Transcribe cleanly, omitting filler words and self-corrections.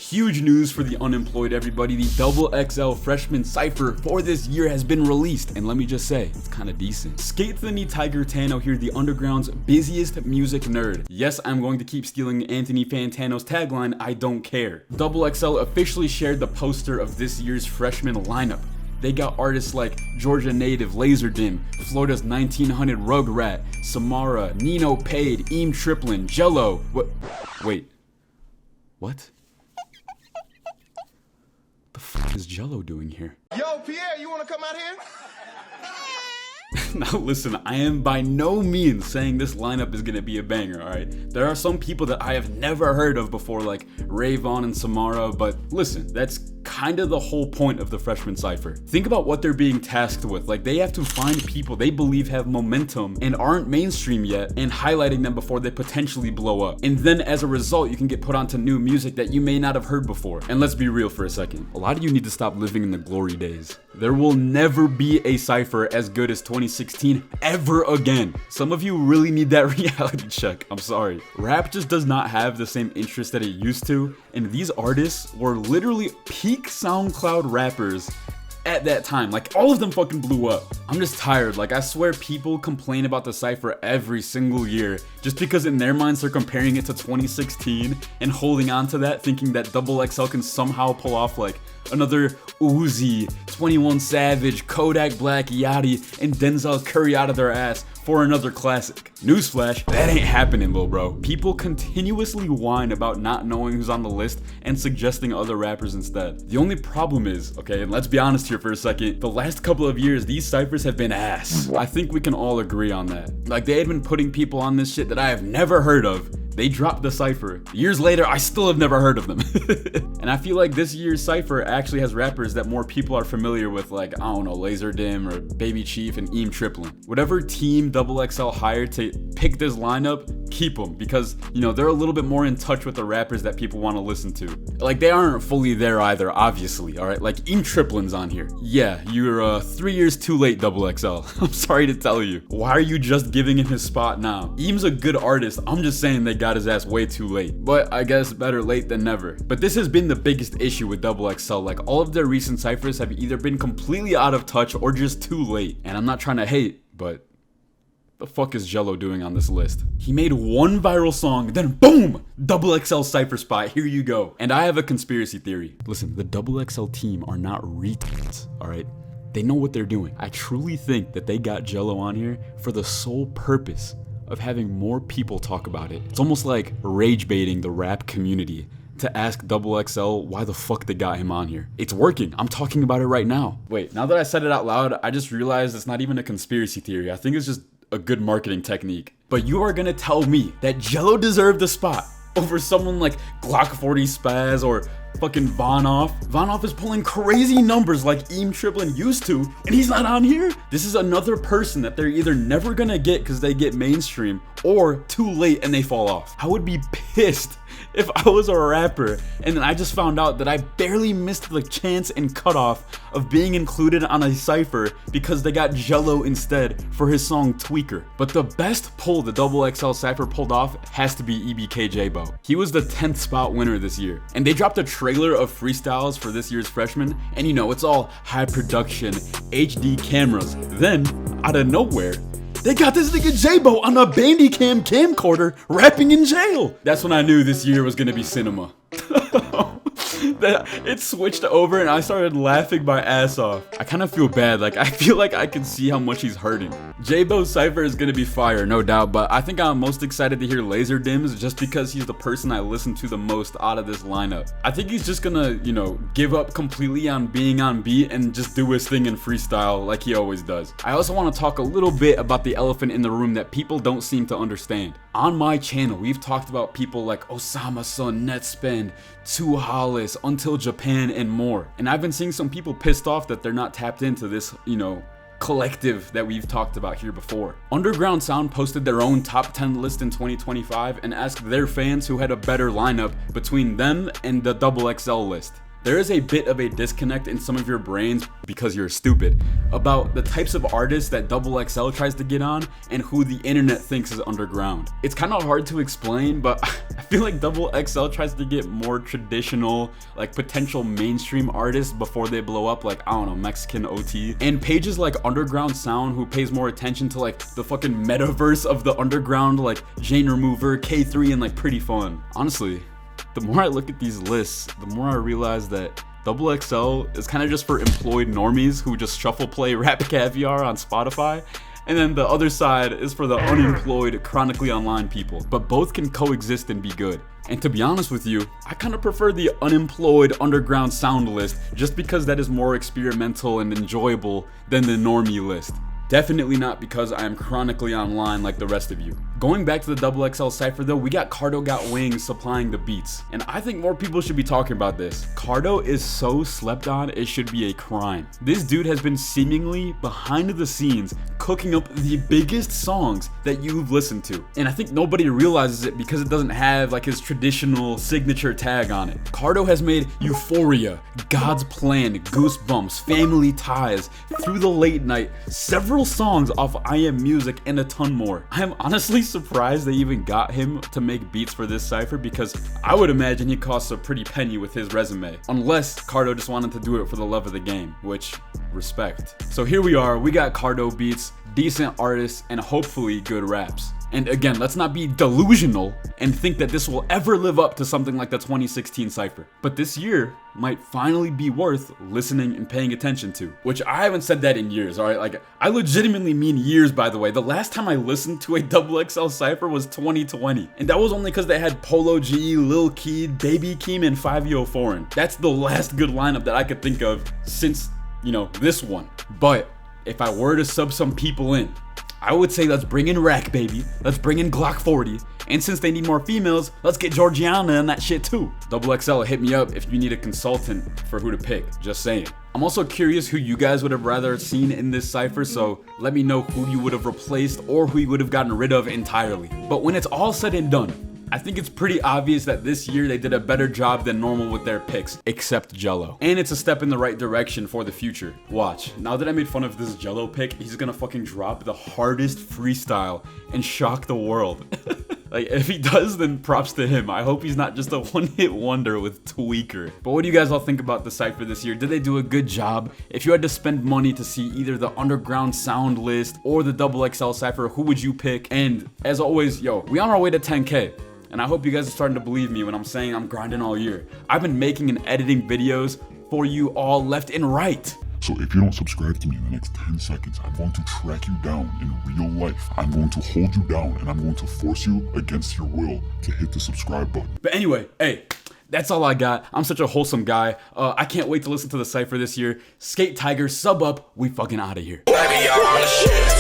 Huge news for the unemployed, everybody. The XXL Freshman Cypher for this year has been released, and let me just say, it's kind of decent. Skate the knee Tiger Tano here, the underground's busiest music nerd. Yes, I'm going to keep stealing Anthony Fantano's tagline, I don't care. XXL officially shared the poster of this year's freshman lineup. They got artists like Georgia native Laserdimn, Florida's 1900 Rugrat, Samara, Nino Paid, Eam Triplin, Jello. Wait. What? The fuck is Jello doing here? Yo, Pierre, you wanna come out here? Now listen, I am by no means saying this lineup is gonna be a banger, alright? There are some people that I have never heard of before, like Rayvon and Samara, but listen, that's kind of the whole point of the Freshman Cypher. Think about what they're being tasked with. Like, they have to find people they believe have momentum and aren't mainstream yet, and highlighting them before they potentially blow up. And then as a result, you can get put onto new music that you may not have heard before. And let's be real for a second. A lot of you need to stop living in the glory days. There will never be a Cypher as good as 2016 ever again. Some of you really need that reality check. I'm sorry. Rap just does not have the same interest that it used to, and these artists were literally peak SoundCloud rappers at that time. Like, all of them fucking blew up. I'm just tired. Like, I swear people complain about the Cypher every single year just because in their minds they're comparing it to 2016 and holding on to that, thinking that XXL can somehow pull off like another Uzi, 21 Savage, Kodak Black, Yachty, and Denzel Curry out of their ass for another classic. Newsflash, that ain't happening, little bro. People continuously whine about not knowing who's on the list and suggesting other rappers instead. The only problem is, okay, and let's be honest here for a second, the last couple of years, these Cyphers have been ass. I think we can all agree on that. Like, they had been putting people on this shit that I have never heard of. They dropped the Cypher. Years later, I still have never heard of them. And I feel like this year's Cypher actually has rappers that more people are familiar with, like, I don't know, Laserdimn or Baby Chief and Eam Triplin. Whatever team XXL hired to pick this lineup, keep them, because, you know, they're a little bit more in touch with the rappers that people want to listen to. Like, they aren't fully there either, obviously, alright? Like, Eam Triplin's on here. Yeah, you're 3 years too late, XXL. I'm sorry to tell you. Why are you just giving him his spot now? Eam's a good artist. I'm just saying they got his ass way too late. But I guess better late than never. But this has been the biggest issue with XXL. Like, all of their recent Cyphers have either been completely out of touch or just too late. And I'm not trying to hate, but the fuck is Jello doing on this list? He made one viral song, then boom! XXL Cypher spot, here you go. And I have a conspiracy theory. Listen, the XXL team are not retards, alright? They know what they're doing. I truly think that they got Jello on here for the sole purpose of having more people talk about it. It's almost like rage baiting the rap community to ask XXL why the fuck they got him on here. It's working. I'm talking about it right now. Wait, now that I said it out loud, I just realized it's not even a conspiracy theory. I think it's just a good marketing technique. But you are gonna tell me that Jello deserved the spot over someone like Glock 40 Spaz or fucking Vonoff. Vonoff is pulling crazy numbers like Eam Triplin used to, and he's not on here? This is another person that they're either never gonna get because they get mainstream or too late and they fall off. I would be pissed if I was a rapper and then I just found out that I barely missed the chance and cutoff of being included on a Cypher because they got Jello instead for his song Tweaker. But the best pull the XXL Cypher pulled off has to be EBK J-Bo. He was the 10th spot winner this year, and they dropped a trailer of freestyles for this year's freshman, and you know, it's all high production, HD cameras. Then, out of nowhere, they got this nigga J-Bo on a Bandicam camcorder rapping in jail. That's when I knew this year was gonna be cinema. It switched over and I started laughing my ass off. I kind of feel bad, like I feel like I can see how much he's hurting. J-Bo's Cypher is gonna be fire, no doubt, but I think I'm most excited to hear Laserdim's just because he's the person I listen to the most out of this lineup. I think he's just gonna, you know, give up completely on being on beat and just do his thing in freestyle like he always does. I also want to talk a little bit about the elephant in the room that people don't seem to understand. On my channel, we've talked about people like Osama Sun, Netspend, 2 Hollis, Until Japan, and more. And I've been seeing some people pissed off that they're not tapped into this, you know, collective that we've talked about here before. Underground Sound posted their own top 10 list in 2025 and asked their fans who had a better lineup between them and the XXL list. there is a bit of a disconnect in some of your brains, because you're stupid, about the types of artists that XXL tries to get on and who the internet thinks is underground. It's kind of hard to explain, but I feel like XXL tries to get more traditional, like potential mainstream artists before they blow up, like, I don't know, Mexican OT. And pages like Underground Sound, who pays more attention to like the fucking metaverse of the underground, like Jane Remover, K3, and like Pretty Fun. Honestly, the more I look at these lists, the more I realize that XXL is kind of just for employed normies who just shuffle play Rap Caviar on Spotify. And then the other side is for the unemployed, chronically online people. But both can coexist and be good. And to be honest with you, I kind of prefer the unemployed Underground Sound list just because that is more experimental and enjoyable than the normie list. Definitely not because I am chronically online like the rest of you. Going back to the XXL Cypher though, we got Cardo Got Wings supplying the beats. And I think more people should be talking about this. Cardo is so slept on, it should be a crime. This dude has been seemingly behind the scenes cooking up the biggest songs that you've listened to. And I think nobody realizes it because it doesn't have like his traditional signature tag on it. Cardo has made Euphoria, God's Plan, Goosebumps, Family Ties, Through the Late Night, several songs off I Am Music, and a ton more. I am honestly surprised they even got him to make beats for this cypher, because I would imagine he costs a pretty penny with his resume, unless Cardo just wanted to do it for the love of the game, which, respect. So here we are, we got Cardo beats, decent artists, and hopefully good raps. And again, let's not be delusional and think that this will ever live up to something like the 2016 cypher. But this year might finally be worth listening and paying attention to. Which I haven't said that in years, alright? Like, I legitimately mean years, by the way. The last time I listened to a XXL cypher was 2020. And that was only because they had Polo G, Lil Keed, Baby Keem, and 5Yo Foreign. That's the last good lineup that I could think of since, you know, this one. But if I were to sub some people in, I would say let's bring in Rack Baby, let's bring in Glock 40, and since they need more females, let's get Georgiana and that shit too. XXL, hit me up if you need a consultant for who to pick, just saying. I'm also curious who you guys would have rather seen in this cypher, so let me know who you would have replaced or who you would have gotten rid of entirely. But when it's all said and done, I think it's pretty obvious that this year they did a better job than normal with their picks, except Jello. And it's a step in the right direction for the future. Watch, now that I made fun of this Jello pick, he's gonna fucking drop the hardest freestyle and shock the world. Like, if he does, then props to him. I hope he's not just a one-hit wonder with Tweaker. But what do you guys all think about the cypher this year? Did they do a good job? If you had to spend money to see either the Underground Sound list or the XXL cypher, who would you pick? And as always, yo, we on our way to 10K. And I hope you guys are starting to believe me when I'm saying I'm grinding all year. I've been making and editing videos for you all left and right. So if you don't subscribe to me in the next 10 seconds, I'm going to track you down in real life. I'm going to hold you down and I'm going to force you against your will to hit the subscribe button. But anyway, hey, that's all I got. I'm such a wholesome guy. I can't wait to listen to the cypher this year. Skate Tiger, sub up. We fucking out of here. Baby, I'm on the shit.